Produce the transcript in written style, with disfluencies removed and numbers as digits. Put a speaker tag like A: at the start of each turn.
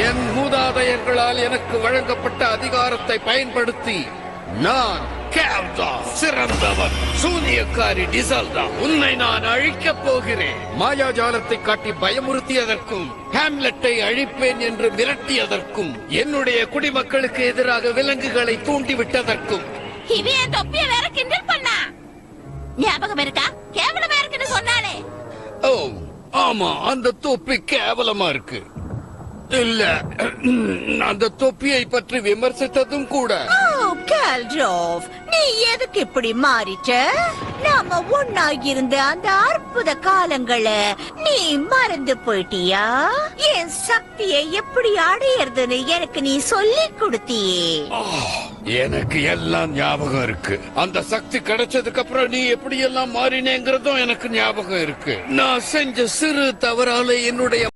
A: என் மூதாதையர்களால் எனக்கு வழங்கப்பட்ட அதிகாரத்தை பயன்படுத்தி நான் கேவ்தா சிறந்தவன். சூனியக்காரி டிசல்டா, உன்னை நான் அழிக்கப் போகிறேன். மாயாஜாலத்தை காட்டி பயமுறுத்தியதற்கும் ஹாம்லெட்டை அழிப்பேன் என்று மிரட்டியதற்கும் என்னுடைய குடிமக்களுக்கு எதிராக விலங்குகளை தூண்டிவிட்டதற்கும்
B: இவன் என் தொப்பிய வேற கிண்டல் பண்ணா. ஞாபகம் இருக்கா? கேவலமா இருக்குன்னு சொன்னானே.
A: ஓ ஆமா, அந்த தொப்பி கேவலமா இருக்கு. இல்ல, அந்த தொப்பியை பற்றி விமர்சித்ததும் கூட.
B: கால்ட்ரோஃப், நீ எதுக்கு இப்படி மாறிட்ட? நாம ஒன்னாகியிருந்த அந்த அற்புத காலங்களை நீ மறந்து போயிட்டியா? என் சக்தியை எப்படி அடையறதுன்னு எனக்கு நீ சொல்லி கொடுத்தியே.
A: எனக்கு எல்லாம் ஞாபகம் இருக்கு. அந்த சக்தி கிடைச்சதுக்கு அப்புறம் நீ எப்படி எல்லாம் மாறினேங்கிறதும் எனக்கு ஞாபகம் இருக்கு. நான் செஞ்ச சிறு தவறால என்னுடைய